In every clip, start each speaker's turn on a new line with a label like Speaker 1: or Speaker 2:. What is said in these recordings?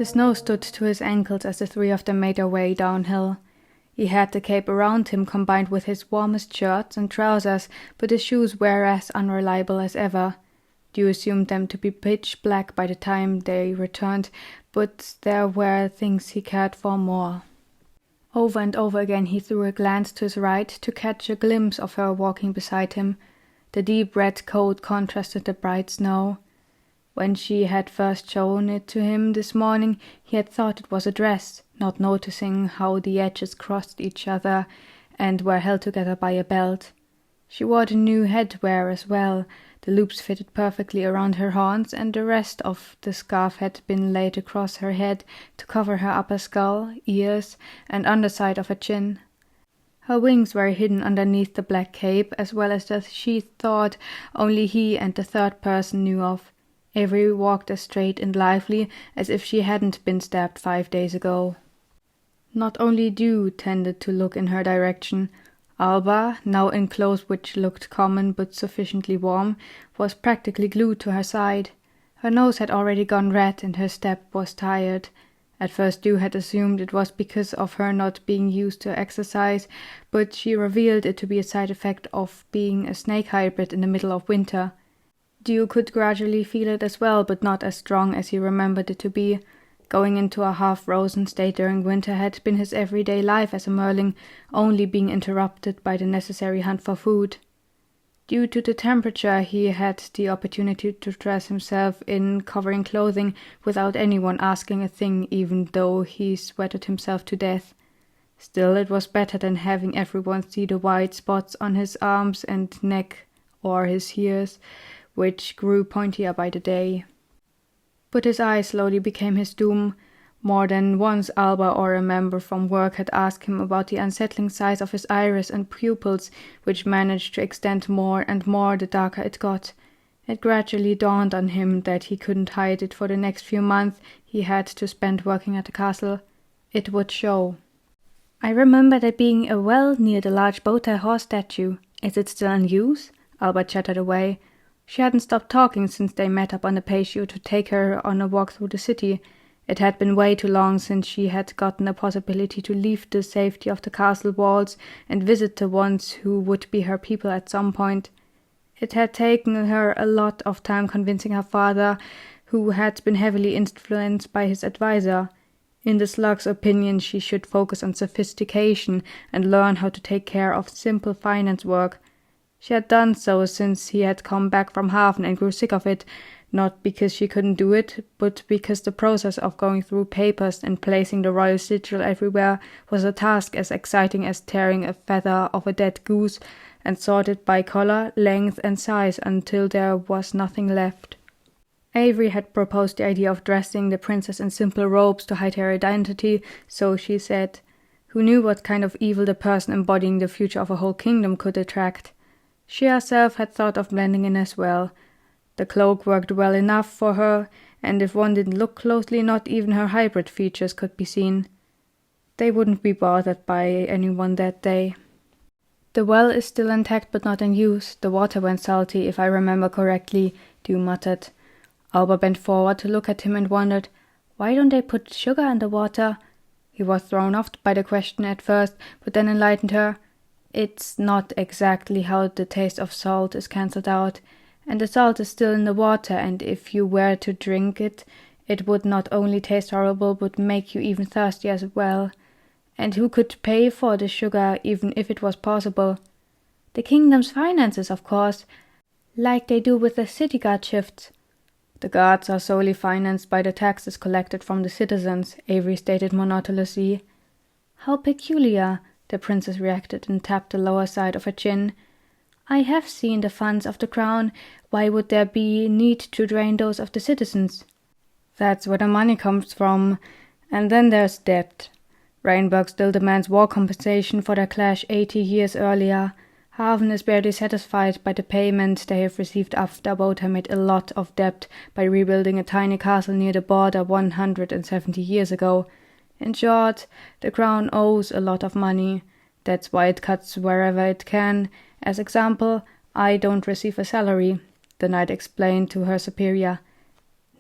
Speaker 1: The snow stood to his ankles as the three of them made their way downhill. He had the cape around him combined with his warmest shirts and trousers, but his shoes were as unreliable as ever. Dew assumed them to be pitch black by the time they returned, but there were things he cared for more. Over and over again he threw a glance to his right to catch a glimpse of her walking beside him. The deep red coat contrasted the bright snow. When she had first shown it to him this morning, he had thought it was a dress, not noticing how the edges crossed each other and were held together by a belt. She wore the new headwear as well. The loops fitted perfectly around her horns, and the rest of the scarf had been laid across her head to cover her upper skull, ears, and underside of her chin. Her wings were hidden underneath the black cape, as well as the she thought only he and the third person knew of. Avery walked as straight and lively as if she hadn't been stabbed 5 days ago. Not only Dew tended to look in her direction. Alba, now in clothes which looked common but sufficiently warm, was practically glued to her side. Her nose had already gone red and her step was tired. At first Dew had assumed it was because of her not being used to exercise, but she revealed it to be a side effect of being a snake hybrid in the middle of winter. Dew could gradually feel it as well, but not as strong as he remembered it to be. Going into a half-frozen state during winter had been his everyday life as a merling, only being interrupted by the necessary hunt for food. Due to the temperature, he had the opportunity to dress himself in covering clothing without anyone asking a thing, even though he sweated himself to death. Still, it was better than having everyone see the white spots on his arms and neck, or his ears, which grew pointier by the day. But his eye slowly became his doom. More than once Alba or a member from work had asked him about the unsettling size of his iris and pupils, which managed to extend more and more the darker it got. It gradually dawned on him that he couldn't hide it for the next few months he had to spend working at the castle. It would show. "I remember there being a well near the large bow-tie horse statue. Is it still in use?" Alba chattered away. She hadn't stopped talking since they met up on the patio to take her on a walk through the city. It had been way too long since she had gotten a possibility to leave the safety of the castle walls and visit the ones who would be her people at some point. It had taken her a lot of time convincing her father, who had been heavily influenced by his advisor. In the slug's opinion, she should focus on sophistication and learn how to take care of simple finance work. She had done so since he had come back from Haven and grew sick of it, not because she couldn't do it, but because the process of going through papers and placing the royal sigil everywhere was a task as exciting as tearing a feather off a dead goose and sort it by color, length, and size until there was nothing left. Avery had proposed the idea of dressing the princess in simple robes to hide her identity, so she said. Who knew what kind of evil the person embodying the future of a whole kingdom could attract? She herself had thought of blending in as well. The cloak worked well enough for her, and if one didn't look closely, not even her hybrid features could be seen. They wouldn't be bothered by anyone that day. "The well is still intact but not in use. The water went salty, if I remember correctly," Dew muttered. Alba bent forward to look at him and wondered, why don't they put sugar in the water? He was thrown off by the question at first, but then enlightened her. It's not exactly how the taste of salt is cancelled out, and the salt is still in the water, and if you were to drink it, it would not only taste horrible but make you even thirstier as well. And who could pay for the sugar, even if it was possible? The kingdom's finances, of course, like they do with the city guard shifts. The guards are solely financed by the taxes collected from the citizens, Avery stated monotonously. How peculiar, the princess reacted and tapped the lower side of her chin. I have seen the funds of the crown. Why would there be need to drain those of the citizens? That's where the money comes from. And then there's debt. Rainburg still demands war compensation for their clash 80 years earlier. Haven is barely satisfied by the payment they have received after Botha made a lot of debt by rebuilding a tiny castle near the border 170 years ago. In short, the crown owes a lot of money. That's why it cuts wherever it can. As example, I don't receive a salary, the knight explained to her superior.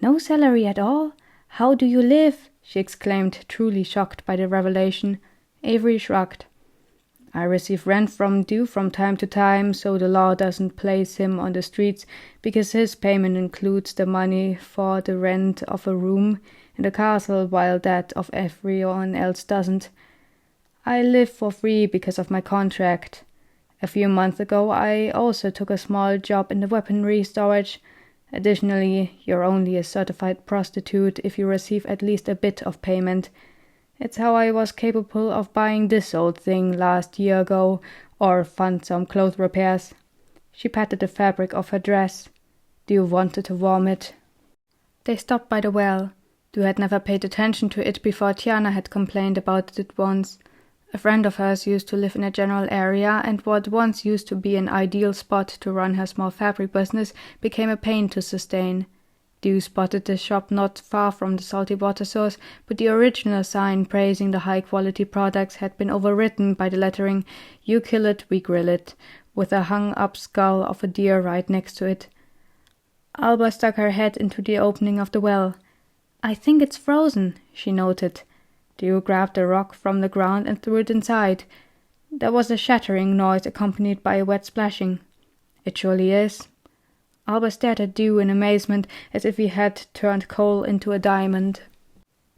Speaker 1: No salary at all? How do you live? she exclaimed, truly shocked by the revelation. Avery shrugged. I receive rent from Dew from time to time, so the law doesn't place him on the streets because his payment includes the money for the rent of a room in the castle, while that of everyone else doesn't. I live for free because of my contract. A few months ago, I also took a small job in the weaponry storage. Additionally, you're only a certified prostitute if you receive at least a bit of payment. It's how I was capable of buying this old thing last year ago, or fund some clothes repairs. She patted the fabric of her dress. Dew wanted to vomit. They stopped by the well. Dew had never paid attention to it before Tiana had complained about it once. A friend of hers used to live in a general area, and what once used to be an ideal spot to run her small fabric business became a pain to sustain. Dew spotted the shop not far from the salty water source, but the original sign praising the high-quality products had been overwritten by the lettering, "You kill it, we grill it," with a hung-up skull of a deer right next to it. Alba stuck her head into the opening of the well. "I think it's frozen," she noted. Dew grabbed a rock from the ground and threw it inside. There was a shattering noise accompanied by a wet splashing. "It surely is." Alba stared at Dew in amazement, as if he had turned coal into a diamond.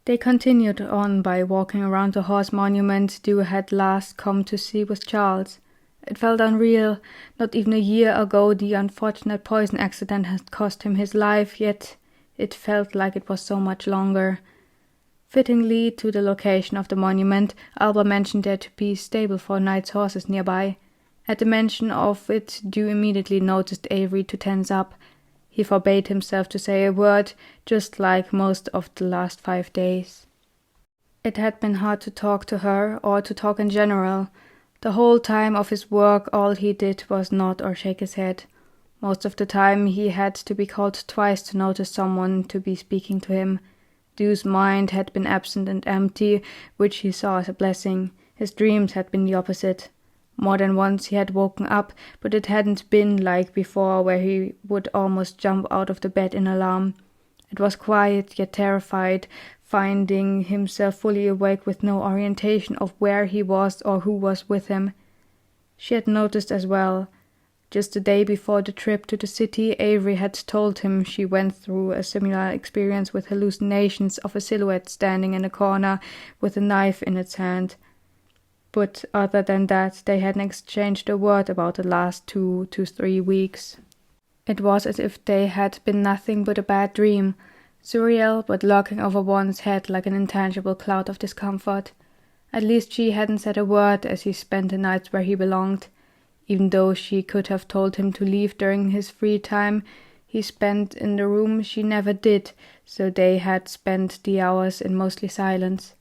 Speaker 1: They continued on by walking around the horse monument Dew had last come to see with Charles. It felt unreal. Not even a year ago the unfortunate poison accident had cost him his life, yet it felt like it was so much longer. Fittingly to the location of the monument, Alba mentioned there to be a stable for Knight's horses nearby. At the mention of it, Dew immediately noticed Avery to tense up. He forbade himself to say a word, just like most of the last 5 days. It had been hard to talk to her, or to talk in general. The whole time of his work, all he did was nod or shake his head. Most of the time he had to be called twice to notice someone to be speaking to him. Dew's mind had been absent and empty, which he saw as a blessing. His dreams had been the opposite. More than once he had woken up, but it hadn't been like before, where he would almost jump out of the bed in alarm. It was quiet, yet terrified, finding himself fully awake with no orientation of where he was or who was with him. She had noticed as well. Just the day before the trip to the city, Avery had told him she went through a similar experience with hallucinations of a silhouette standing in a corner with a knife in its hand. But other than that, they hadn't exchanged a word about the last 2 to 3 weeks. It was as if they had been nothing but a bad dream, surreal but lurking over one's head like an intangible cloud of discomfort. At least she hadn't said a word as he spent the nights where he belonged. Even though she could have told him to leave during his free time he spent in the room, she never did, so they had spent the hours in mostly silence.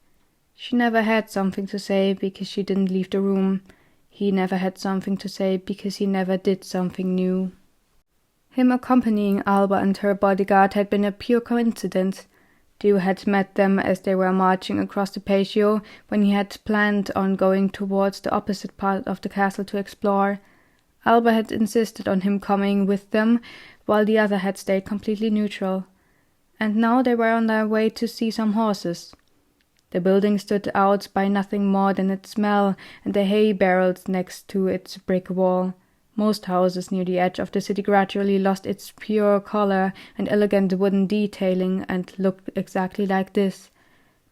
Speaker 1: She never had something to say because she didn't leave the room. He never had something to say because he never did something new. Him accompanying Alba and her bodyguard had been a pure coincidence. Dew had met them as they were marching across the patio, when he had planned on going towards the opposite part of the castle to explore. Alba had insisted on him coming with them, while the other had stayed completely neutral. And now they were on their way to see some horses. The building stood out by nothing more than its smell and the hay barrels next to its brick wall. Most houses near the edge of the city gradually lost its pure color and elegant wooden detailing and looked exactly like this.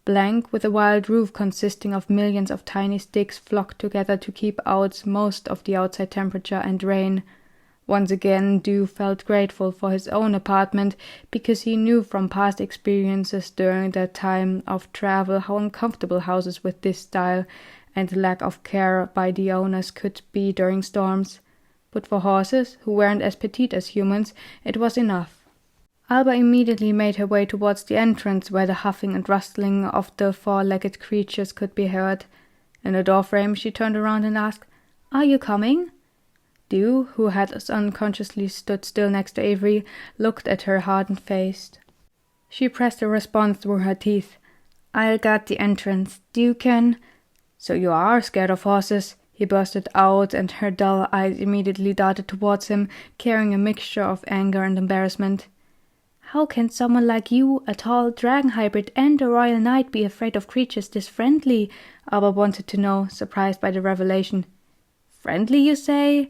Speaker 1: Blank, with a wild roof consisting of millions of tiny sticks flocked together to keep out most of the outside temperature and rain. Once again, Dew felt grateful for his own apartment, because he knew from past experiences during their time of travel how uncomfortable houses with this style and lack of care by the owners could be during storms. But for horses, who weren't as petite as humans, it was enough. Alba immediately made her way towards the entrance, where the huffing and rustling of the 4-legged creatures could be heard. In the doorframe she turned around and asked, "Are you coming?" Dew, who had unconsciously stood still next to Avery, looked at her hardened-faced. She pressed a response through her teeth. "I'll guard the entrance. Dew can—" "So you are scared of horses?" he bursted out, and her dull eyes immediately darted towards him, carrying a mixture of anger and embarrassment. How can someone like you, a tall dragon hybrid and a royal knight, be afraid of creatures this friendly? Alba wanted to know, surprised by the revelation. Friendly, you say?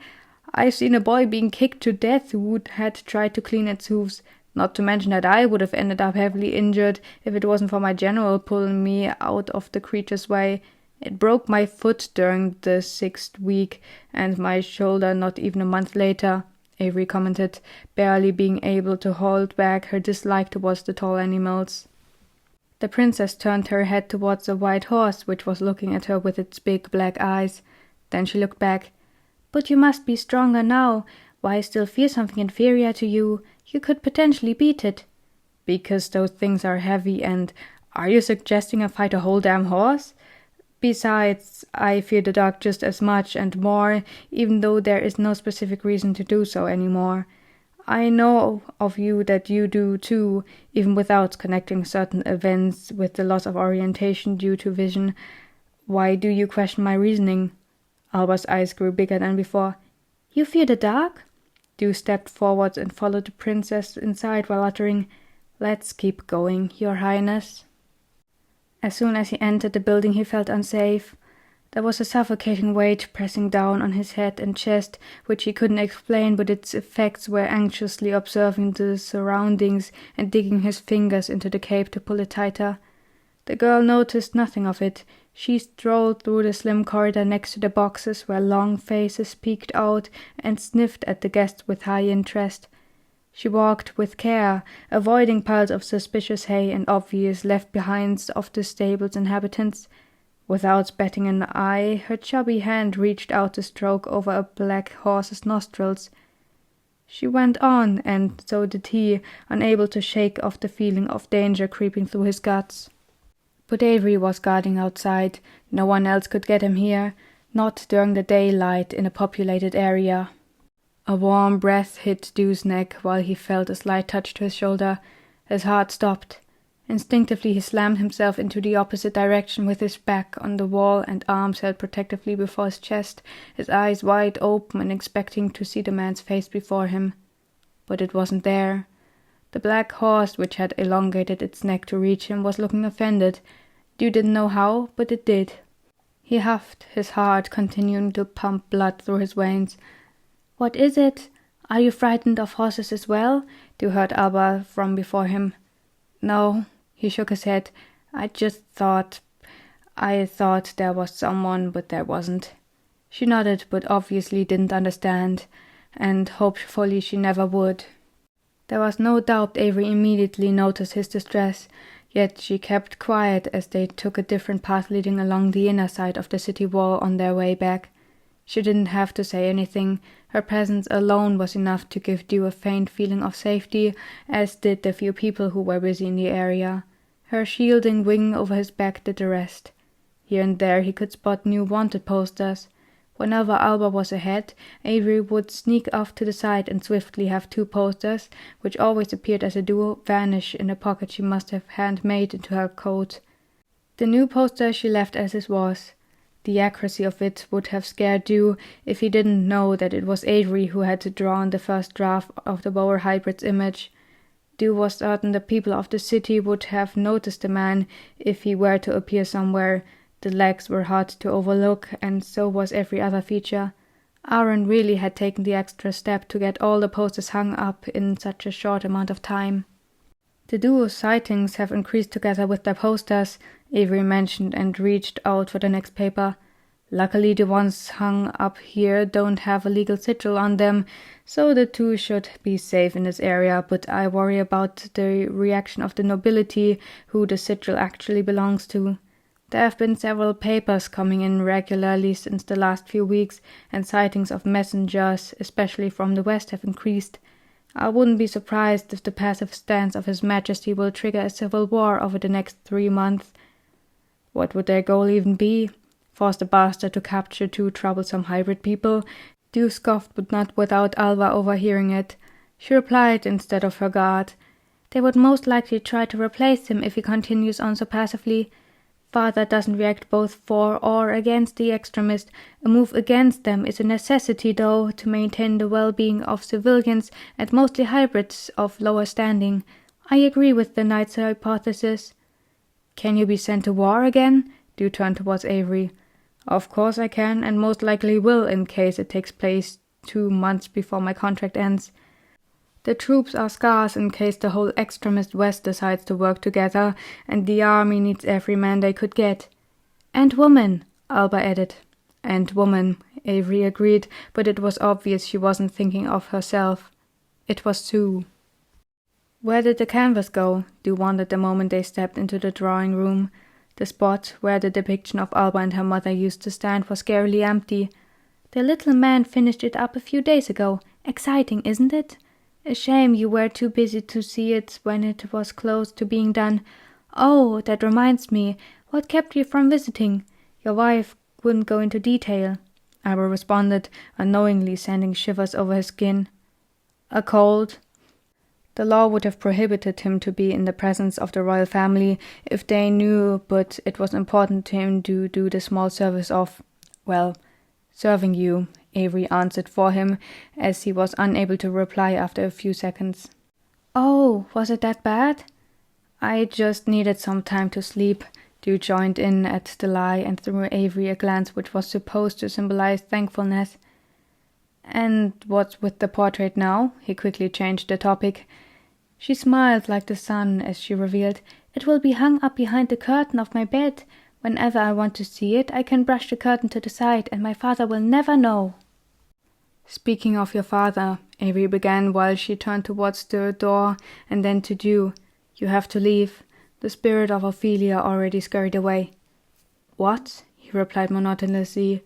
Speaker 1: I've seen a boy being kicked to death who had tried to clean its hooves. Not to mention that I would have ended up heavily injured if it wasn't for my general pulling me out of the creature's way. It broke my foot during the 6th week, and my shoulder not even a month later, Avery commented, barely being able to hold back her dislike towards the tall animals. The princess turned her head towards the white horse, which was looking at her with its big black eyes. Then she looked back. But you must be stronger now. Why still fear something inferior to you? You could potentially beat it. Because those things are heavy and… Are you suggesting I fight a whole damn horse? Besides, I fear the dark just as much and more, even though there is no specific reason to do so anymore. I know of you that you do too, even without connecting certain events with the loss of orientation due to vision. Why do you question my reasoning? Alba's eyes grew bigger than before. You fear the dark? Dew stepped forward and followed the princess inside while uttering, Let's keep going, Your Highness. As soon as he entered the building he felt unsafe. There was a suffocating weight pressing down on his head and chest, which he couldn't explain, but its effects were anxiously observing the surroundings and digging his fingers into the cape to pull it tighter. The girl noticed nothing of it. She strolled through the slim corridor next to the boxes where long faces peeked out and sniffed at the guests with high interest. She walked with care, avoiding piles of suspicious hay and obvious left-behinds of the stable's inhabitants. Without batting an eye, her chubby hand reached out to stroke over a black horse's nostrils. She went on, and so did he, unable to shake off the feeling of danger creeping through his guts. But Avery was guarding outside. No one else could get him here, not during the daylight in a populated area. A warm breath hit Dew's neck while he felt a slight touch to his shoulder. His heart stopped. Instinctively he slammed himself into the opposite direction with his back on the wall and arms held protectively before his chest, his eyes wide open and expecting to see the man's face before him. But it wasn't there. The black horse, which had elongated its neck to reach him, was looking offended. Dew didn't know how, but it did. He huffed, his heart continuing to pump blood through his veins. What is it? Are you frightened of horses as well? Dew heard Alba from before him. No, he shook his head. I thought there was someone, but there wasn't. She nodded, but obviously didn't understand, and hopefully she never would. There was no doubt Avery immediately noticed his distress, yet she kept quiet as they took a different path leading along the inner side of the city wall on their way back. She didn't have to say anything. Her presence alone was enough to give Dew a faint feeling of safety, as did the few people who were busy in the area. Her shielding wing over his back did the rest. Here and there he could spot new wanted posters. Whenever Alba was ahead, Avery would sneak off to the side and swiftly have 2 posters, which always appeared as a duo, vanish in a pocket she must have handmade into her coat. The new poster she left as it was. The accuracy of it would have scared Dew if he didn't know that it was Avery who had drawn the first draft of the Boer hybrid's image. Dew was certain the people of the city would have noticed the man if he were to appear somewhere. The legs were hard to overlook, and so was every other feature. Aaron really had taken the extra step to get all the posters hung up in such a short amount of time. The duo's sightings have increased together with their posters, Avery mentioned and reached out for the next paper. Luckily the ones hung up here don't have a legal sigil on them, so the 2 should be safe in this area, but I worry about the reaction of the nobility who the sigil actually belongs to. There have been several papers coming in regularly since the last few weeks, and sightings of messengers, especially from the west, have increased. I wouldn't be surprised if the passive stance of His Majesty will trigger a civil war over the next 3 months. What would their goal even be? Force the bastard to capture 2 troublesome hybrid people? Dew scoffed, but not without Alba overhearing it. She replied instead of her guard. They would most likely try to replace him if he continues on so passively. Father doesn't react both for or against the extremist. A move against them is a necessity, though, to maintain the well-being of civilians and mostly hybrids of lower standing. I agree with the knight's hypothesis. Can you be sent to war again? Dew turned towards Avery. Of course I can, and most likely will in case it takes place 2 months before my contract ends. The troops are scarce in case the whole extremist West decides to work together, and the army needs every man they could get. And woman, Alba added. And woman, Avery agreed, but it was obvious she wasn't thinking of herself. It was Sue. Where did the canvas go? Dew wondered the moment they stepped into the drawing room. The spot where the depiction of Alba and her mother used to stand was scarcely empty. The little man finished it up a few days ago. Exciting, isn't it? A shame you were too busy to see it when it was close to being done. Oh, that reminds me. What kept you from visiting? Your wife wouldn't go into detail. Alba responded, unknowingly sending shivers over his skin. A cold. The law would have prohibited him to be in the presence of the royal family if they knew, but it was important to him to do the small service of, well, serving you, Avery answered for him, as he was unable to reply after a few seconds. Oh, was it that bad? I just needed some time to sleep. Dew joined in at the lie and threw Avery a glance which was supposed to symbolize thankfulness. And what's with the portrait now? He quickly changed the topic. She smiled like the sun as she revealed, It will be hung up behind the curtain of my bed. Whenever I want to see it, I can brush the curtain to the side, and my father will never know. Speaking of your father, Avery began while she turned towards the door, and then to Dew. You have to leave. The spirit of Ophelia already scurried away. What? He replied monotonously.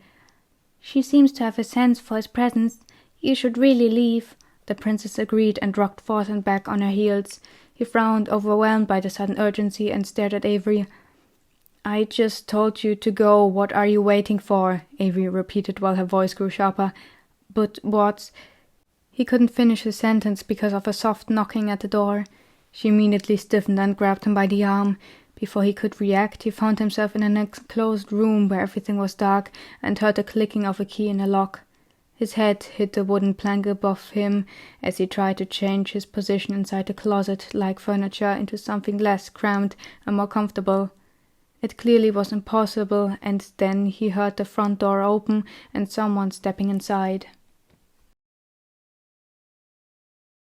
Speaker 1: She seems to have a sense for his presence. You should really leave. The princess agreed and rocked forth and back on her heels. He frowned, overwhelmed by the sudden urgency, and stared at Avery. I just told you to go. What are you waiting for? Avery repeated while her voice grew sharper. But what's... He couldn't finish his sentence because of a soft knocking at the door. She immediately stiffened and grabbed him by the arm. Before he could react, he found himself in an enclosed room where everything was dark and heard the clicking of a key in a lock. His head hit the wooden plank above him as he tried to change his position inside the closet-like furniture into something less cramped and more comfortable. It clearly was impossible, and then he heard the front door open and someone stepping inside.